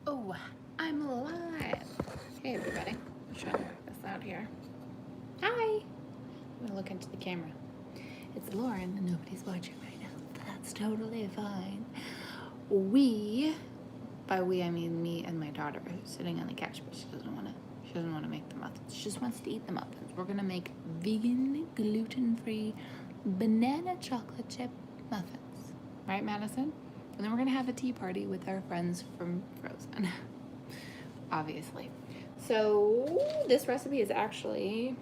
Oh, I'm alive. Hey, everybody. I'm trying to work this out here. Hi. I'm going to look into the camera. It's Lauren, and nobody's watching right now. That's totally fine. By we I mean me and my daughter, who's sitting on the couch, but she doesn't want to make the muffins. She just wants to eat the muffins. We're going to make vegan, gluten-free, banana chocolate chip muffins. Right, Madison? And then we're going to have a tea party with our friends from Frozen. Obviously. So this recipe is actually,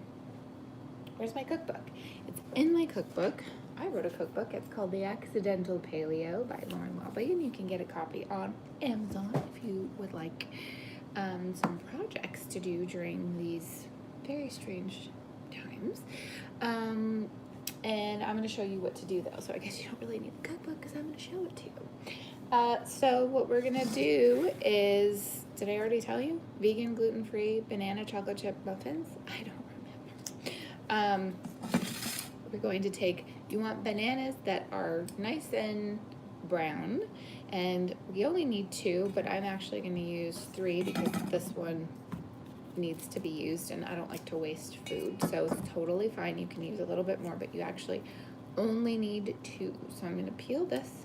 where's my cookbook? It's in my cookbook. I wrote a cookbook. It's called The Accidental Paleo by Lauren Welby, and you can get a copy on Amazon if you would like some projects to do during these very strange times. And I'm going to show you what to do though, so I guess you don't really need the cookbook because I'm going to show it to you. So what we're going to do is, did I already tell you? Vegan, gluten-free, banana chocolate chip muffins? I don't remember. We're going to take, you want bananas that are nice and brown, and we only need 2, but I'm actually going to use 3 because this one needs to be used and I don't like to waste food, so it's totally fine. You can use a little bit more, but you actually only need 2. So I'm going to peel this,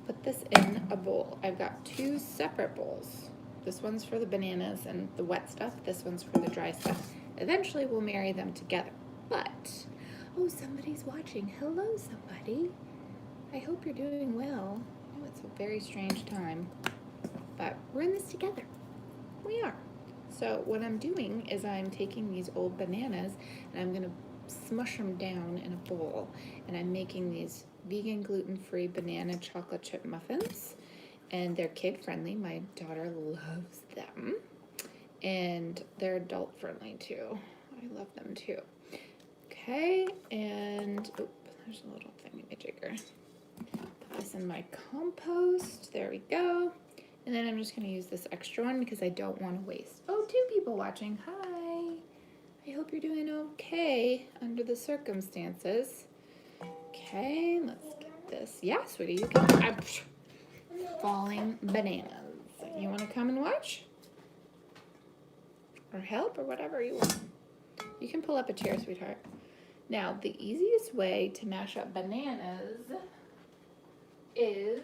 put this in a bowl. I've got 2 separate bowls. This one's for the bananas and the wet stuff. This one's for the dry stuff. Eventually we'll marry them together. But, oh, somebody's watching. Hello, somebody. I hope you're doing well. Oh, it's a very strange time, but we're in this together. We are. So what I'm doing is I'm taking these old bananas and I'm gonna smush them down in a bowl, and I'm making these vegan, gluten-free banana chocolate chip muffins, and they're kid-friendly. My daughter loves them, and they're adult-friendly too. I love them too. Okay, and oh, there's a little thingy-majigger. Put this in my compost. There we go. And then I'm just going to use this extra one because I don't want to waste. Oh, 2 people watching. Hi. I hope you're doing okay under the circumstances. Okay, let's get this. Yeah, sweetie, you can. I'm falling bananas. You want to come and watch? Or help or whatever you want. You can pull up a chair, sweetheart. Now, the easiest way to mash up bananas is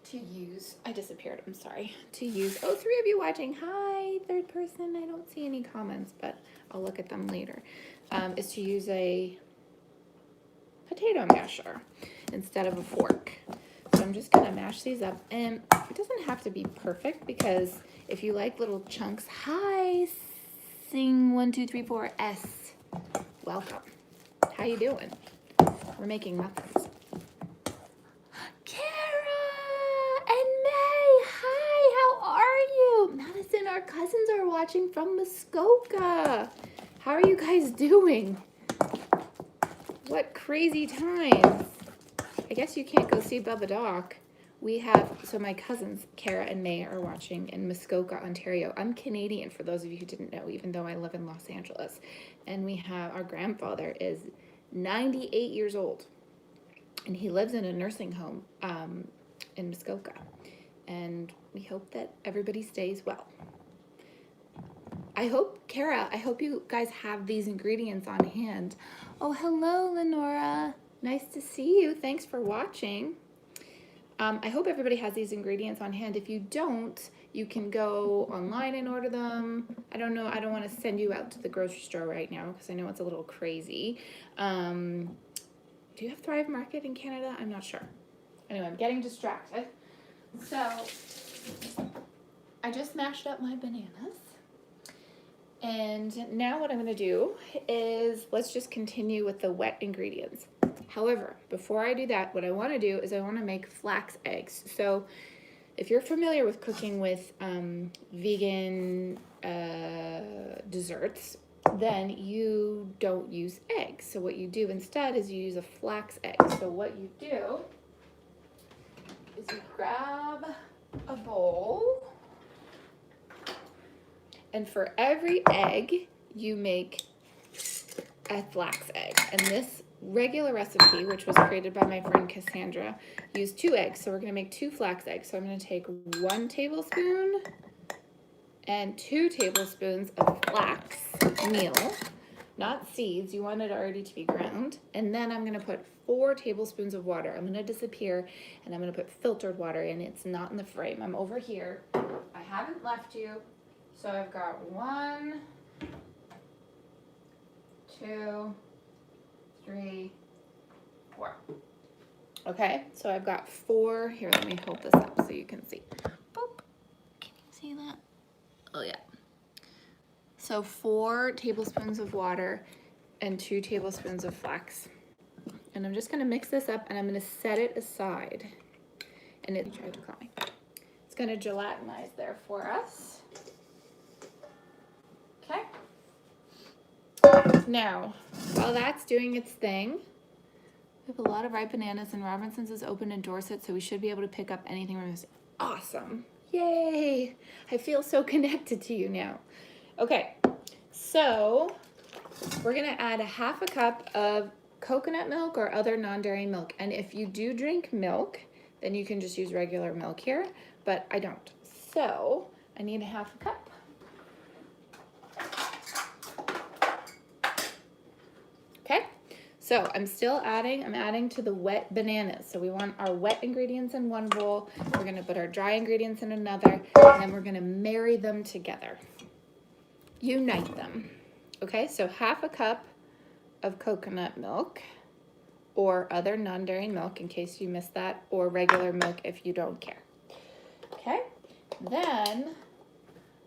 to use, I disappeared, I'm sorry, to use, oh, 3 of you watching, hi, 3rd person, I don't see any comments, but I'll look at them later, is to use a potato masher instead of a fork. So I'm just gonna mash these up, and it doesn't have to be perfect, because if you like little chunks, hi, sing 1, 2, 3, 4, S, welcome, how you doing? We're making muffins. Madison, our cousins are watching from Muskoka. How are you guys doing? What crazy times. I guess you can't go see Bubba Doc. So my cousins, Kara and May, are watching in Muskoka, Ontario. I'm Canadian, for those of you who didn't know, even though I live in Los Angeles. And we have, our grandfather is 98 years old. And he lives in a nursing home in Muskoka. And we hope that everybody stays well. Kara, I hope you guys have these ingredients on hand. Oh, hello, Lenora. Nice to see you. Thanks for watching. I hope everybody has these ingredients on hand. If you don't, you can go online and order them. I don't know. I don't want to send you out to the grocery store right now because I know it's a little crazy. Do you have Thrive Market in Canada? I'm not sure. Anyway, I'm getting distracted. So I just mashed up my bananas, and now what I'm going to do is let's just continue with the wet ingredients. However, before I do that, what I want to do is I want to make flax eggs. So if you're familiar with cooking with vegan desserts, then you don't use eggs. So what you do instead is you use a flax egg. So what you do is you grab a bowl, and for every egg you make a flax egg, and this regular recipe, which was created by my friend Cassandra, used 2 eggs. So we're gonna make 2 flax eggs. So I'm gonna take 1 tablespoon and 2 tablespoons of flax meal, not seeds. You want it already to be ground. And then I'm gonna put 4 tablespoons of water. I'm gonna disappear and I'm gonna put filtered water in. It's not in the frame. I'm over here. I haven't left you. So I've got 1, 2, 3, 4. Okay, so I've got 4. Here, let me hold this up so you can see. Boop. Can you see that? Oh yeah. So 4 tablespoons of water and 2 tablespoons of flax. And I'm just gonna mix this up and I'm gonna set it aside. And it tried to call me. It's gonna gelatinize there for us. Okay. Now, while that's doing its thing, we have a lot of ripe bananas and Robinson's is open in Dorset, so we should be able to pick up anything we're missing. Awesome. Yay. I feel so connected to you now. Okay, so we're gonna add 1/2 cup of coconut milk or other non-dairy milk. And if you do drink milk, then you can just use regular milk here, but I don't. So I need 1/2 cup. Okay, so I'm adding to the wet bananas. So we want our wet ingredients in one bowl. We're gonna put our dry ingredients in another, and then we're gonna marry them together. Unite them. Okay, so 1/2 cup of coconut milk or other non-dairy milk in case you missed that, or regular milk if you don't care. Okay, then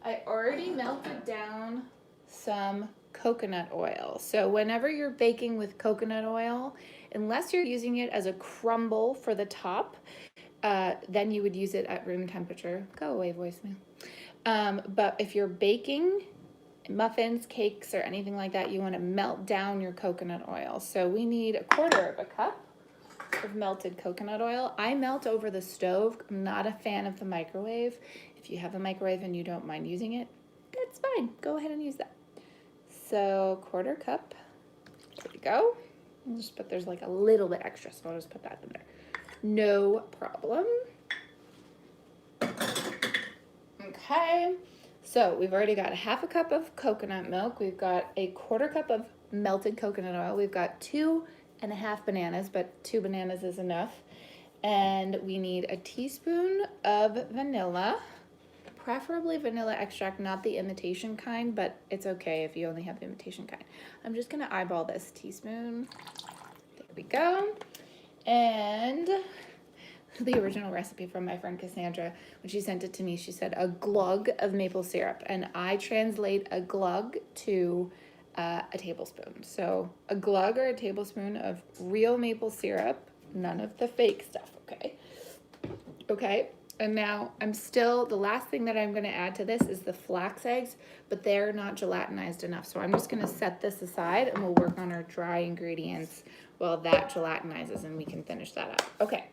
I already melted down some coconut oil. So whenever you're baking with coconut oil, unless you're using it as a crumble for the top, then you would use it at room temperature. Go away, voicemail. But if you're baking muffins, cakes, or anything like that, you want to melt down your coconut oil. So we need 1/4 cup of melted coconut oil. I melt over the stove. I'm not a fan of the microwave. If you have a microwave and you don't mind using it, that's fine. Go ahead and use that. So 1/4 cup. There we go. I'll just put, there's like a little bit extra, so I'll just put that in there. No problem. Okay. So we've already got 1/2 cup of coconut milk. We've got 1/4 cup of melted coconut oil. We've got 2.5 bananas, but 2 bananas is enough. And we need a teaspoon of vanilla, preferably vanilla extract, not the imitation kind, but it's okay if you only have the imitation kind. I'm just gonna eyeball this teaspoon. There we go. And the original recipe from my friend Cassandra, when she sent it to me, she said a glug of maple syrup, and I translate a glug to a tablespoon. So a glug or a tablespoon of real maple syrup, none of the fake stuff, okay? Okay, and now the last thing that I'm gonna add to this is the flax eggs, but they're not gelatinized enough. So I'm just gonna set this aside and we'll work on our dry ingredients while that gelatinizes and we can finish that up. Okay.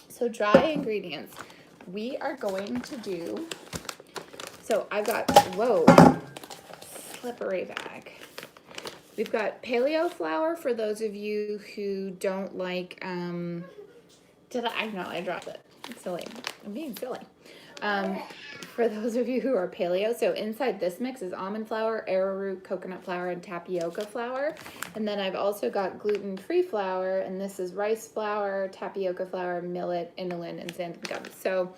So dry ingredients, we are going to do, so I've got, whoa, slippery bag. We've got paleo flour for those of you who don't like, I know, I dropped it. It's silly. I'm being silly. For those of you who are paleo, so inside this mix is almond flour, arrowroot, coconut flour, and tapioca flour. And then I've also got gluten-free flour, and this is rice flour, tapioca flour, millet, inulin, and xanthan gum. So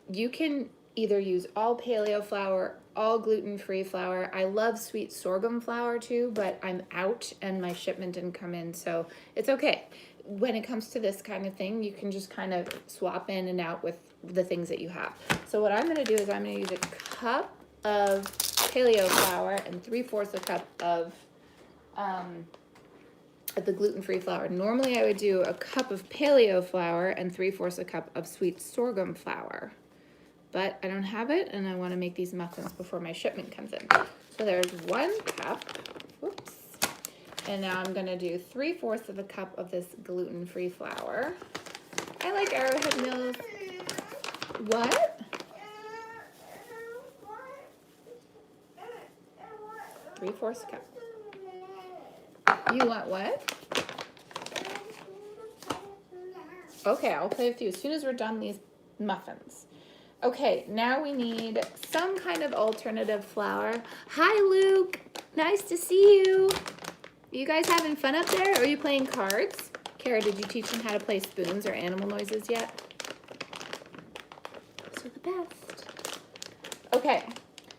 you can either use all paleo flour, all gluten-free flour. I love sweet sorghum flour too, but I'm out and my shipment didn't come in, so it's okay. When it comes to this kind of thing, you can just kind of swap in and out with the things that you have. So what I'm going to do is I'm going to use a cup of paleo flour and 3/4 a cup of the gluten-free flour. Normally I would do a cup of paleo flour and 3/4 a cup of sweet sorghum flour, but I don't have it and I want to make these muffins before my shipment comes in. So there's 1 cup. Whoops. And now I'm gonna do 3/4 of a cup of this gluten-free flour. I like Arrowhead Mills. What? 3/4 cup. You want what? Okay, I'll play with you as soon as we're done these muffins. Okay, now we need some kind of alternative flour. Hi, Luke. Nice to see you. Are you guys having fun up there, or are you playing cards? Kara, did you teach them how to play spoons or animal noises yet? Those are the best. Okay,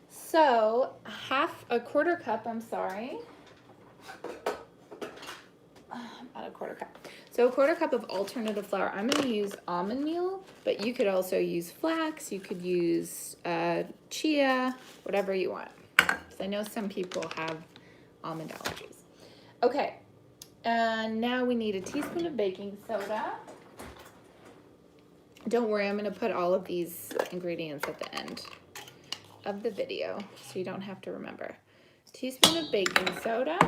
so a quarter cup, I'm sorry. About a quarter cup. So a quarter cup of alternative flour. I'm going to use almond meal, but you could also use flax. You could use chia, whatever you want. Because I know some people have almond allergies. Okay, and now we need a teaspoon of baking soda. Don't worry, I'm going to put all of these ingredients at the end of the video, so you don't have to remember. Teaspoon of baking soda.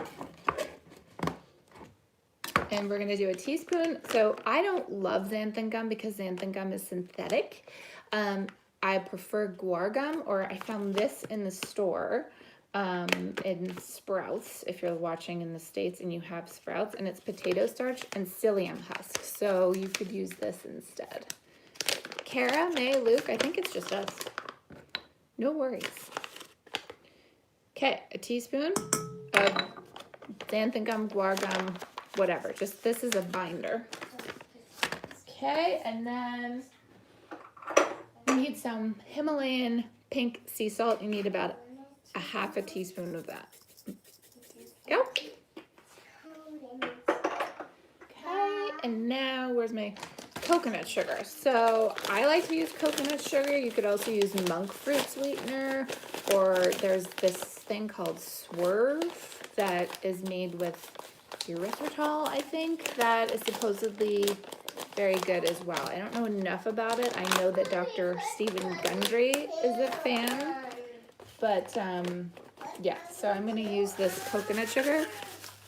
And we're gonna do a teaspoon. So I don't love xanthan gum because xanthan gum is synthetic. I prefer guar gum, or I found this in the store in Sprouts, if you're watching in the States and you have Sprouts, and it's potato starch and psyllium husk. So you could use this instead. Kara, May, Luke, I think it's just us. No worries. Okay, a teaspoon of xanthan gum, guar gum, whatever. Just this is a binder. Okay, and then you need some Himalayan pink sea salt. You need about a half a teaspoon of that. Go. Okay, and now where's my coconut sugar? So I like to use coconut sugar. You could also use Monkfruit sweetener, or there's this thing called Swerve that is made with erythritol, I think, that is supposedly very good as well. I don't know enough about it. I know that Dr. Stephen Gundry is a fan, but yeah, so I'm going to use this coconut sugar,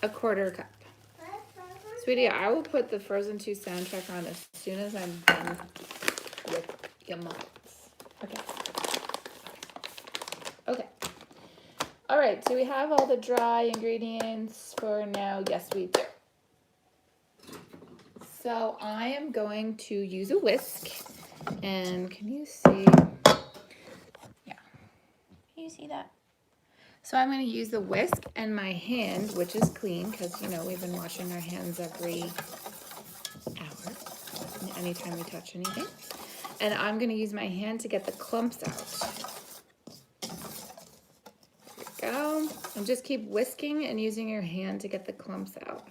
a quarter cup. Sweetie, I will put the Frozen 2 soundtrack on as soon as I'm done with your muffins. Okay. Okay. All right, do we have all the dry ingredients for now? Yes, we do. So I am going to use a whisk, and can you see? Yeah, can you see that? So I'm going to use the whisk and my hand, which is clean, because, you know, we've been washing our hands every hour, anytime we touch anything. And I'm going to use my hand to get the clumps out. Go. And just keep whisking and using your hand to get the clumps out.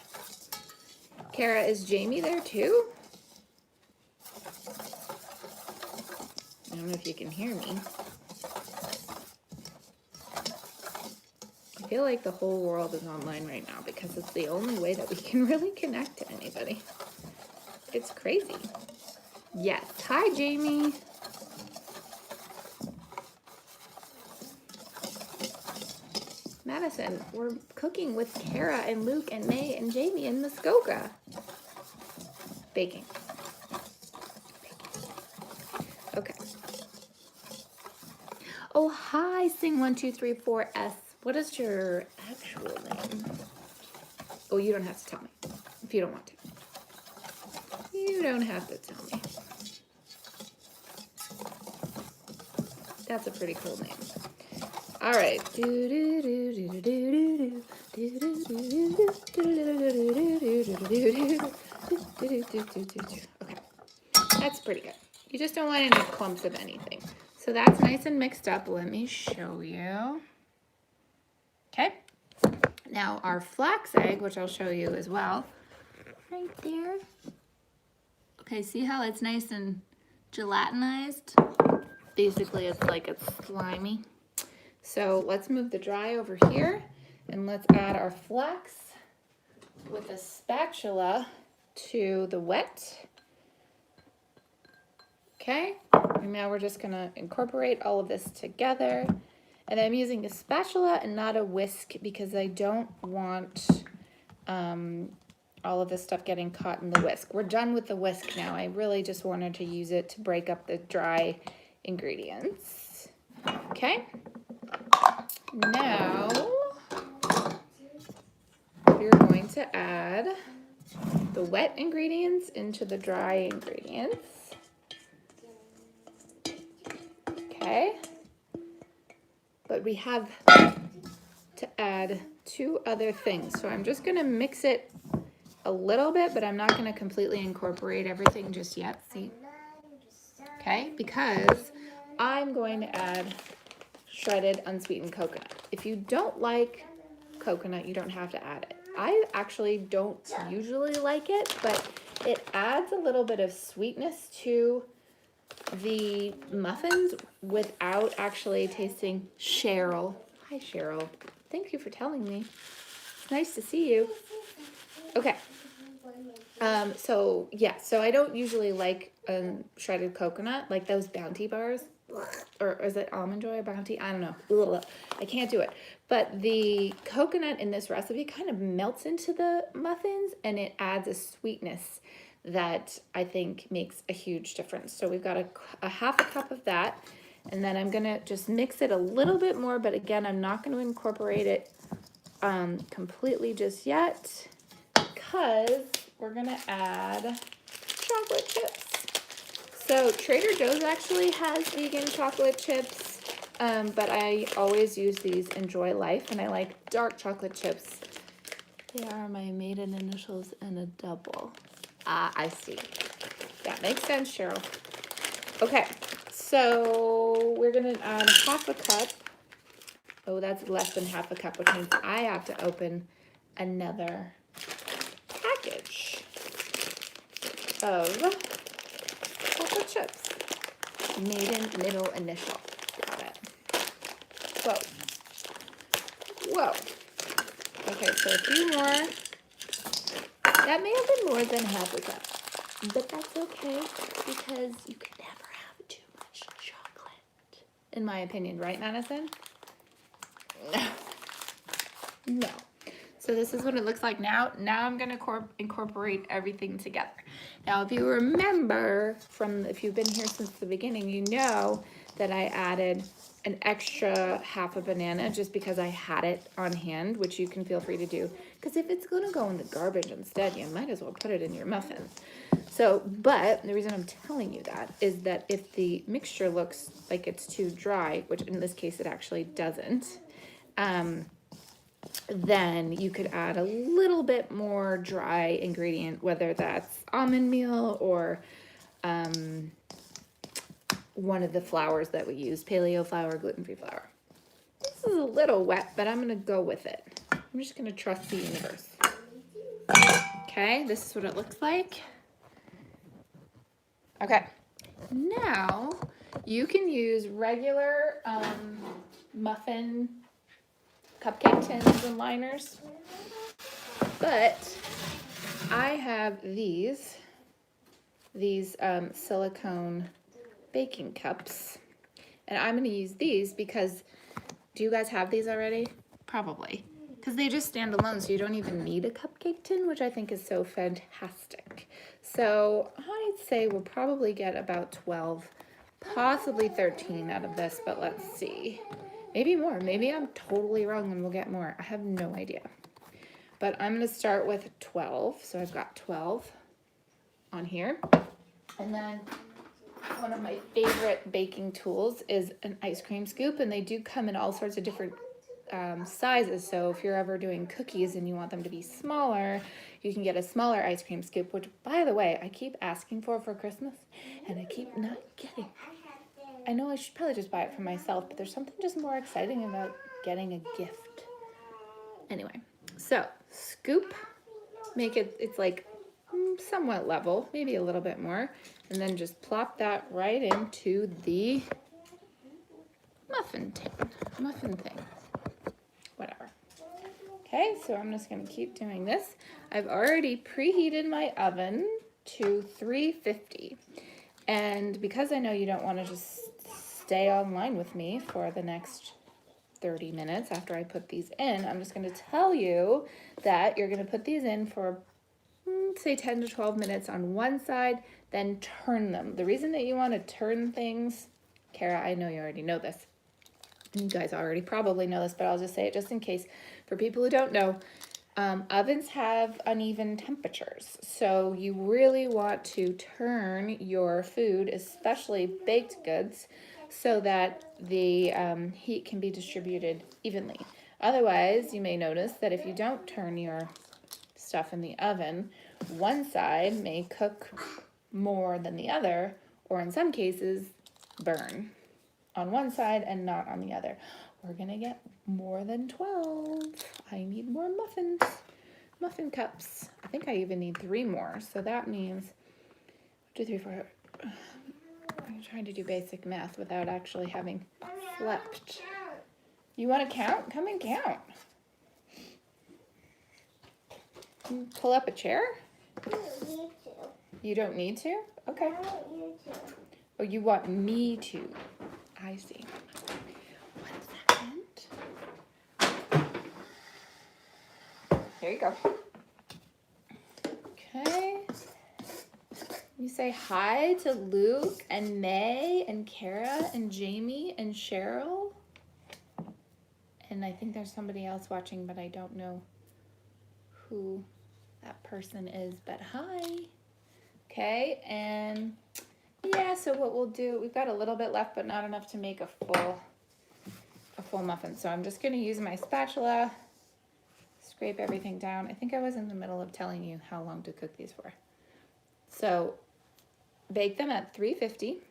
Kara, is Jamie there too? I don't know if you can hear me. I feel like the whole world is online right now because it's the only way that we can really connect to anybody. It's crazy. Yes. Hi, Jamie. Madison, we're cooking with Kara and Luke and May and Jamie in Muskoka. Baking. Okay. Oh, hi, Sing1234S. What is your actual name? Oh, you don't have to tell me if you don't want to. You don't have to tell me. That's a pretty cool name. All right. Okay. That's pretty good. You just don't want any clumps of anything. So that's nice and mixed up. Let me show you. Okay. Now our flax egg, which I'll show you as well. Right there. Okay, see how it's nice and gelatinized? Basically, it's like it's slimy. So let's move the dry over here and let's add our flax with a spatula to the wet. Okay, and now we're just gonna incorporate all of this together. And I'm using a spatula and not a whisk because I don't want all of this stuff getting caught in the whisk. We're done with the whisk now. I really just wanted to use it to break up the dry ingredients. Okay. Now, we're going to add the wet ingredients into the dry ingredients. Okay. But we have to add 2 other things. So I'm just going to mix it a little bit, but I'm not going to completely incorporate everything just yet. See? Okay, because I'm going to add shredded unsweetened coconut. If you don't like coconut, you don't have to add it. I actually don't usually like it, but it adds a little bit of sweetness to the muffins without actually tasting. Cheryl. Hi, Cheryl. Thank you for telling me. It's nice to see you. Okay. So I don't usually like shredded coconut, like those Bounty bars, or is it Almond Joy or Bounty? I don't know. Ugh, I can't do it. But the coconut in this recipe kind of melts into the muffins, and it adds a sweetness that I think makes a huge difference. So we've got a half a cup of that, and then I'm gonna just mix it a little bit more, but again, I'm not gonna incorporate it completely just yet, because we're gonna add chocolate chips. So Trader Joe's actually has vegan chocolate chips, but I always use these Enjoy Life, and I like dark chocolate chips. They are my maiden initials and a double. Ah, I see. That makes sense, Cheryl. Okay, so we're gonna add half a cup. Oh, that's less than half a cup, which means I have to open another package of chocolate chips. Maiden, middle, initial. Got it. Whoa. Okay, so a few more. That may have been more than half a cup, but that's okay, because you can never have too much chocolate, in my opinion, right, Madison? No. So this is what it looks like now. Now I'm gonna incorporate everything together. Now, if you remember if you've been here since the beginning, you know that I added an extra half a banana just because I had it on hand, which you can feel free to do. Because if it's gonna go in the garbage instead, you might as well put it in your muffin. So, but the reason I'm telling you that is that if the mixture looks like it's too dry, which in this case it actually doesn't, then you could add a little bit more dry ingredient, whether that's almond meal or one of the flours that we use, paleo flour, gluten-free flour. This is a little wet, but I'm gonna go with it. I'm just gonna trust the universe. Okay, this is what it looks like. Okay, now you can use regular muffin cupcake tins and liners, but I have these silicone baking cups, and I'm going to use these because, do you guys have these already? Probably, because they just stand alone, so you don't even need a cupcake tin, which I think is so fantastic. So I'd say we'll probably get about 12, possibly 13 out of this, but let's see. Maybe more. Maybe I'm totally wrong and we'll get more. I have no idea. But I'm going to start with 12. So I've got 12 on here. And then one of my favorite baking tools is an ice cream scoop. And they do come in all sorts of different sizes. So if you're ever doing cookies and you want them to be smaller, you can get a smaller ice cream scoop, which, by the way, I keep asking for Christmas and I keep not getting. I know I should probably just buy it for myself, but there's something just more exciting about getting a gift. Anyway, so scoop, make it's like somewhat level, maybe a little bit more, and then just plop that right into the muffin thing, whatever. Okay, so I'm just gonna keep doing this. I've already preheated my oven to 350. And because I know you don't want to just stay online with me for the next 30 minutes after I put these in, I'm just going to tell you that you're going to put these in for, say, 10 to 12 minutes on one side, then turn them. The reason that you want to turn things, Kara, I know you already know this. You guys already probably know this, but I'll just say it just in case. For people who don't know, Ovens have uneven temperatures, so you really want to turn your food, especially baked goods, so that the heat can be distributed evenly. Otherwise, you may notice that if you don't turn your stuff in the oven, one side may cook more than the other, or in some cases, burn on one side and not on the other. We're gonna get more than 12. I need more muffins. Muffin cups. I think I even need 3 more. So that means 2, 3, 4. I'm trying to do basic math without actually having slept. You want to count? Come and count. Pull up a chair? I don't need to. You don't need to? Okay. I don't need to. Oh, you want me to. I see. 1 second. There you go. Okay. You say hi to Luke and May and Kara and Jamie and Cheryl. And I think there's somebody else watching, but I don't know who that person is, but hi. Okay, and yeah, so what we'll do, we've got a little bit left, but not enough to make a full muffin. So I'm just gonna use my spatula, scrape everything down. I think I was in the middle of telling you how long to cook these for. So bake them at 350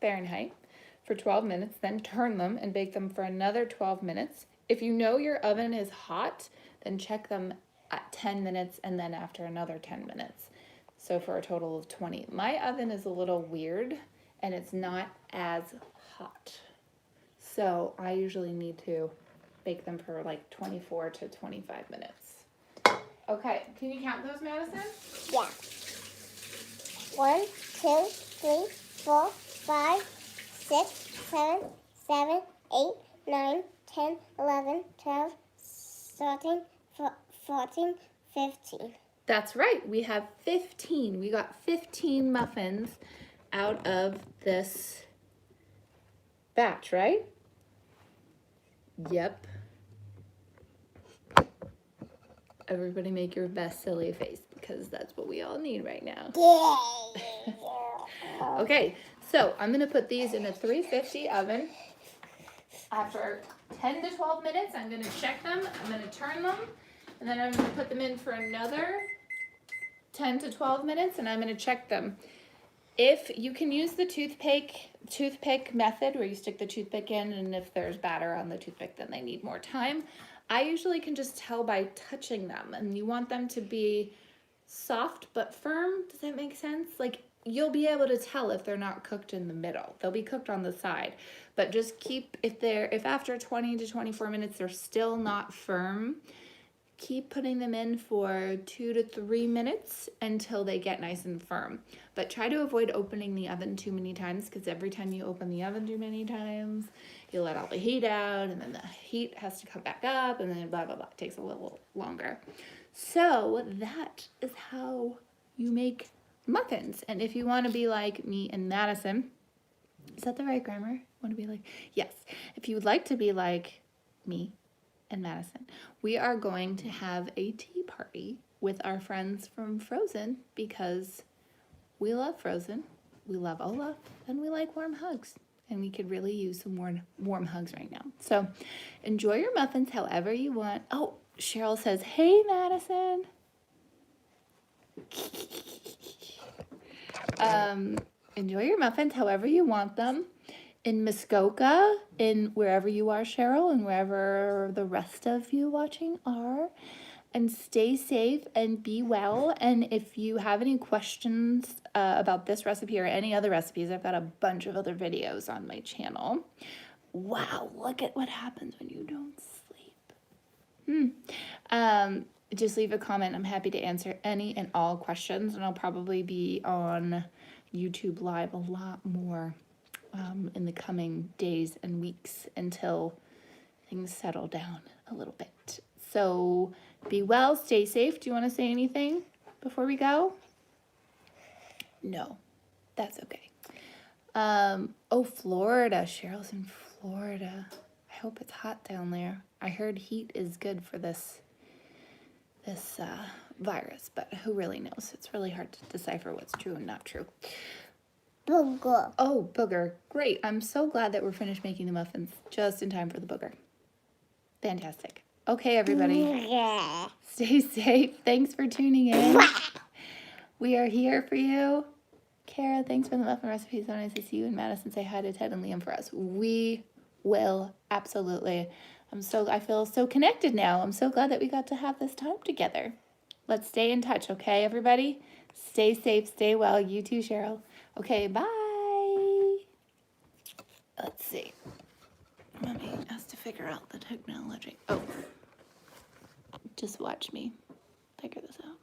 Fahrenheit for 12 minutes, then turn them and bake them for another 12 minutes. If you know your oven is hot, then check them at 10 minutes and then after another 10 minutes. So for a total of 20. My oven is a little weird and it's not as hot. So I usually need to bake them for like 24 to 25 minutes. Okay, can you count those, Madison? Yeah. 1, 2, 3, 4, 5, 6, 7, 8, 9, 10, 11, 12, 13, 14, 15. That's right. We have 15. We got 15 muffins out of this batch, right? Yep. Everybody make your best silly face because that's what we all need right now. Okay, so I'm going to put these in a 350 oven. After 10 to 12 minutes, I'm going to check them. I'm going to turn them. And then I'm going to put them in for another 10 to 12 minutes, and I'm going to check them. If you can use the toothpick method where you stick the toothpick in, and if there's batter on the toothpick, then they need more time. I usually can just tell by touching them, and you want them to be soft but firm. Does that make sense? Like, you'll be able to tell if they're not cooked in the middle. They'll be cooked on the side, but just keep, if after 20 to 24 minutes they're still not firm, keep putting them in for 2 to 3 minutes until they get nice and firm. But try to avoid opening the oven too many times, because every time you open the oven too many times, you let all the heat out, and then the heat has to come back up, and then blah, blah, blah. It takes a little longer. So that is how you make muffins. And if you want to be like me and Madison, is that the right grammar? Want to be like, yes. If you would like to be like me and Madison, we are going to have a tea party with our friends from Frozen because we love Frozen, we love Olaf, and we like warm hugs. And we could really use some warm hugs right now. So enjoy your muffins however you want. Oh, Cheryl says, hey, Madison. Enjoy your muffins however you want them. In Muskoka, in wherever you are, Cheryl, and wherever the rest of you watching are. And stay safe and be well. And if you have any questions about this recipe or any other recipes, I've got a bunch of other videos on my channel. Wow, look at what happens when you don't sleep. Just leave a comment. I'm happy to answer any and all questions, and I'll probably be on YouTube Live a lot more in the coming days and weeks until things settle down a little bit. So be well, stay safe. Do you want to say anything before we go? No, that's okay. Oh, Florida. Cheryl's in Florida. I hope it's hot down there. I heard heat is good for this this virus, but who really knows? It's really hard to decipher what's true and not true. Booger. Oh, booger. Great. I'm so glad that we're finished making the muffins just in time for the booger. Fantastic. Okay, everybody. Yeah. Stay safe. Thanks for tuning in. We are here for you. Kara, thanks for the muffin recipes. So nice to see you. And Madison, say hi to Ted and Liam for us. We will. Absolutely. I feel so connected now. I'm so glad that we got to have this time together. Let's stay in touch, okay, everybody? Stay safe, stay well. You too, Cheryl. Okay, bye. Let's see. Mommy has to figure out the technology. Oh, just watch me figure this out.